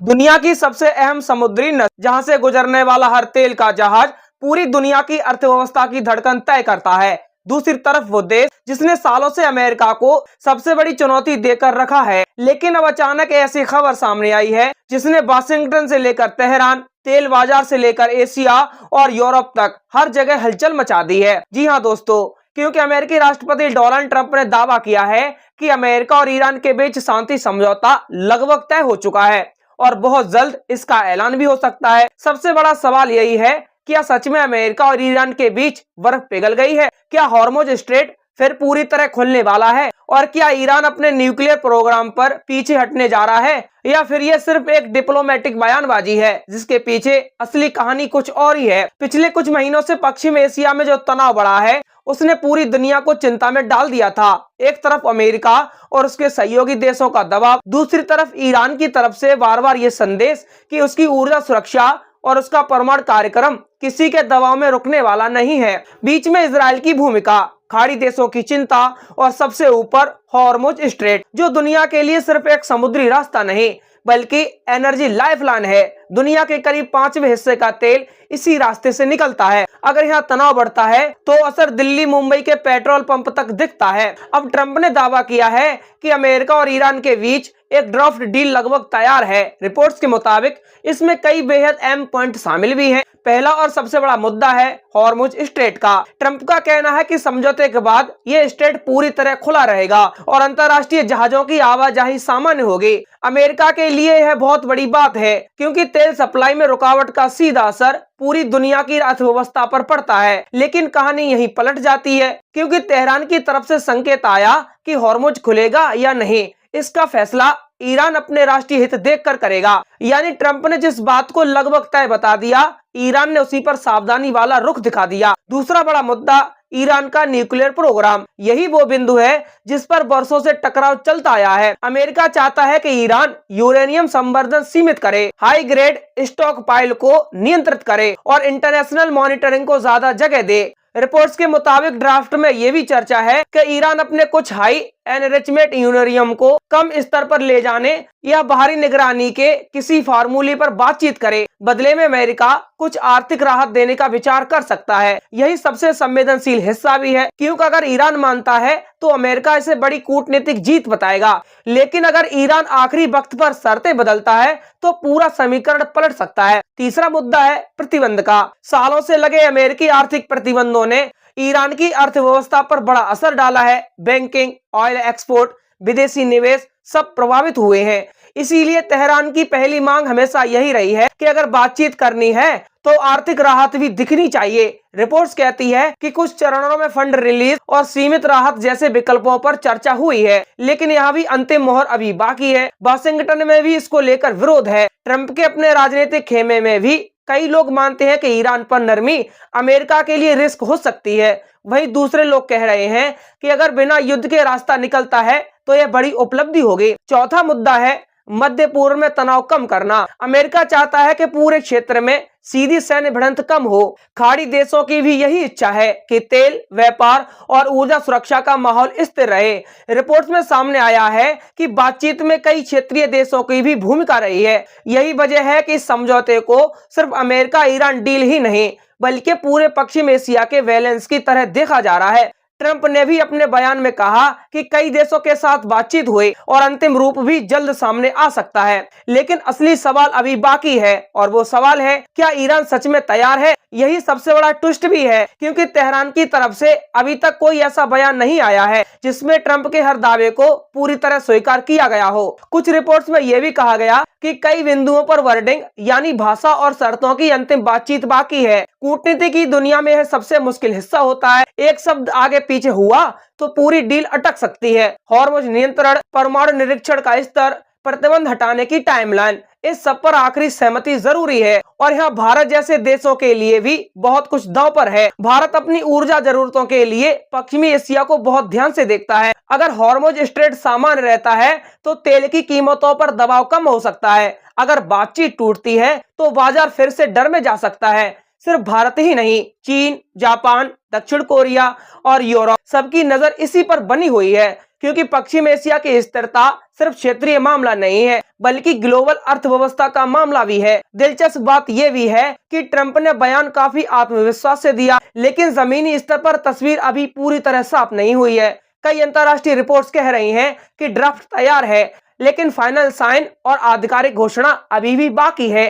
दुनिया की सबसे अहम समुद्री नस जहां से गुजरने वाला हर तेल का जहाज पूरी दुनिया की अर्थव्यवस्था की धड़कन तय करता है। दूसरी तरफ वो देश जिसने सालों से अमेरिका को सबसे बड़ी चुनौती देकर रखा है, लेकिन अब अचानक ऐसी खबर सामने आई है जिसने वाशिंगटन से लेकर तेहरान, तेल बाजार से लेकर एशिया और यूरोप तक हर जगह हलचल मचा दी है। जी हाँ दोस्तों, क्योंकि अमेरिकी राष्ट्रपति डोनाल्ड ट्रंप ने दावा किया है कि अमेरिका और ईरान के बीच शांति समझौता लगभग तय हो चुका है और बहुत जल्द इसका ऐलान भी हो सकता है। सबसे बड़ा सवाल यही है, क्या सच में अमेरिका और ईरान के बीच बर्फ पिघल गई है? क्या हॉर्मुज स्ट्रेट फिर पूरी तरह खुलने वाला है? और क्या ईरान अपने न्यूक्लियर प्रोग्राम पर पीछे हटने जा रहा है, या फिर यह सिर्फ एक डिप्लोमेटिक बयानबाजी है जिसके पीछे असली कहानी कुछ और ही है? पिछले कुछ महीनों से पश्चिम एशिया में जो तनाव बढ़ा है उसने पूरी दुनिया को चिंता में डाल दिया था। एक तरफ अमेरिका और उसके सहयोगी देशों का दबाव, दूसरी तरफ ईरान की तरफ से बार बार ये संदेश कि उसकी ऊर्जा सुरक्षा और उसका परमाणु कार्यक्रम किसी के दबाव में रुकने वाला नहीं है। बीच में इजराइल की भूमिका, खाड़ी देशों की चिंता और सबसे ऊपर हॉर्मुज स्ट्रेट, जो दुनिया के लिए सिर्फ एक समुद्री रास्ता नहीं बल्कि एनर्जी लाइफलाइन है। दुनिया के करीब 5वें हिस्से का तेल इसी रास्ते से निकलता है। अगर यहाँ तनाव बढ़ता है तो असर दिल्ली मुंबई के पेट्रोल पंप तक दिखता है। अब ट्रंप ने दावा किया है कि अमेरिका और ईरान के बीच एक ड्राफ्ट डील लगभग तैयार है। रिपोर्ट्स के मुताबिक इसमें कई बेहद अहम पॉइंट शामिल भी हैं। पहला और सबसे बड़ा मुद्दा है हॉर्मुज स्ट्रेट का। ट्रंप का कहना है कि समझौते के बाद यह स्ट्रेट पूरी तरह खुला रहेगा और अंतर्राष्ट्रीय जहाजों की आवाजाही सामान्य होगी। अमेरिका के लिए यह बहुत बड़ी बात है क्योंकि तेल सप्लाई में रुकावट का सीधा असर पूरी दुनिया की अर्थव्यवस्था पर पड़ता है। लेकिन कहानी यहीं पलट जाती है क्योंकि तेहरान की तरफ से संकेत आया कि हॉर्मुज खुलेगा या नहीं, इसका फैसला ईरान अपने राष्ट्रीय हित देखकर करेगा। यानी ट्रंप ने जिस बात को लगभग तय बता दिया, ईरान ने उसी पर सावधानी वाला रुख दिखा दिया। दूसरा बड़ा मुद्दा ईरान का न्यूक्लियर प्रोग्राम। यही वो बिंदु है जिस पर बरसों से टकराव चलता आया है। अमेरिका चाहता है कि ईरान यूरेनियम संवर्धन सीमित करे, हाई ग्रेड स्टॉक पाइल को नियंत्रित करे और इंटरनेशनल मॉनिटरिंग को ज्यादा जगह दे। रिपोर्ट्स के मुताबिक ड्राफ्ट में यह भी चर्चा है कि ईरान अपने कुछ हाई एनरिचमेंट यूरेनियम को कम स्तर पर ले जाने या बाहरी निगरानी के किसी फार्मूले पर बातचीत करे। बदले में अमेरिका कुछ आर्थिक राहत देने का विचार कर सकता है। यही सबसे संवेदनशील हिस्सा भी है क्योंकि अगर ईरान मानता है तो अमेरिका इसे बड़ी कूटनीतिक जीत बताएगा, लेकिन अगर ईरान आखिरी वक्त पर शर्तें बदलता है तो पूरा समीकरण पलट सकता है। तीसरा मुद्दा है प्रतिबंध का। सालों से लगे अमेरिकी आर्थिक प्रतिबंधों ने ईरान की अर्थव्यवस्था पर बड़ा असर डाला है। बैंकिंग, ऑयल एक्सपोर्ट, विदेशी निवेश सब प्रभावित हुए हैं। इसीलिए तेहरान की पहली मांग हमेशा यही रही है कि अगर बातचीत करनी है तो आर्थिक राहत भी दिखनी चाहिए। रिपोर्ट्स कहती है कि कुछ चरणों में फंड रिलीज और सीमित राहत जैसे विकल्पों पर चर्चा हुई है, लेकिन यहाँ भी अंतिम मोहर अभी बाकी है। वाशिंगटन में भी इसको लेकर विरोध है। ट्रंप के अपने राजनीतिक खेमे में भी कई लोग मानते हैं कि ईरान पर नरमी अमेरिका के लिए रिस्क हो सकती है। वहीं दूसरे लोग कह रहे हैं कि अगर बिना युद्ध के रास्ता निकलता है तो यह बड़ी उपलब्धि होगी। चौथा मुद्दा है मध्य पूर्व में तनाव कम करना। अमेरिका चाहता है कि पूरे क्षेत्र में सीधी सैन्य भिड़ंत कम हो। खाड़ी देशों की भी यही इच्छा है कि तेल, व्यापार और ऊर्जा सुरक्षा का माहौल स्थिर रहे। रिपोर्ट्स में सामने आया है कि बातचीत में कई क्षेत्रीय देशों की भी भूमिका रही है। यही वजह है कि इस समझौते को सिर्फ अमेरिका ईरान डील ही नहीं बल्कि पूरे पश्चिम एशिया के बैलेंस की तरह देखा जा रहा है। ट्रंप ने भी अपने बयान में कहा कि कई देशों के साथ बातचीत हुई और अंतिम रूप भी जल्द सामने आ सकता है। लेकिन असली सवाल अभी बाकी है और वो सवाल है, क्या ईरान सच में तैयार है? यही सबसे बड़ा ट्विस्ट भी है क्योंकि तेहरान की तरफ से अभी तक कोई ऐसा बयान नहीं आया है जिसमें ट्रंप के हर दावे को पूरी तरह स्वीकार किया गया हो। कुछ रिपोर्ट्स में यह भी कहा गया कि कई बिंदुओं पर वर्डिंग यानी भाषा और शर्तों की अंतिम बातचीत बाकी है। कूटनीति की दुनिया में यह सबसे मुश्किल हिस्सा होता है। एक शब्द आगे पीछे हुआ तो पूरी डील अटक सकती है। हॉर्मुज नियंत्रण, परमाणु निरीक्षण का स्तर, प्रतिबंध हटाने की टाइमलाइन, इस सब पर आखिरी सहमति जरूरी है। और यहाँ भारत जैसे देशों के लिए भी बहुत कुछ दांव पर है। भारत अपनी ऊर्जा जरूरतों के लिए पश्चिमी एशिया को बहुत ध्यान से देखता है। अगर हॉर्मुज स्ट्रेट सामान्य रहता है तो तेल की कीमतों पर दबाव कम हो सकता है। अगर बातचीत टूटती है तो बाजार फिर से डर में जा सकता है। सिर्फ भारत ही नहीं, चीन, जापान, दक्षिण कोरिया और यूरोप सबकी नजर इसी पर बनी हुई है। क्योंकि पश्चिम एशिया की स्थिरता सिर्फ क्षेत्रीय मामला नहीं है बल्कि ग्लोबल अर्थव्यवस्था का मामला भी है। दिलचस्प बात यह भी है कि ट्रंप ने बयान काफी आत्मविश्वास से दिया, लेकिन जमीनी स्तर पर तस्वीर अभी पूरी तरह साफ नहीं हुई है। कई अंतर्राष्ट्रीय रिपोर्ट्स कह रही हैं कि ड्राफ्ट तैयार है, लेकिन फाइनल साइन और आधिकारिक घोषणा अभी भी बाकी है।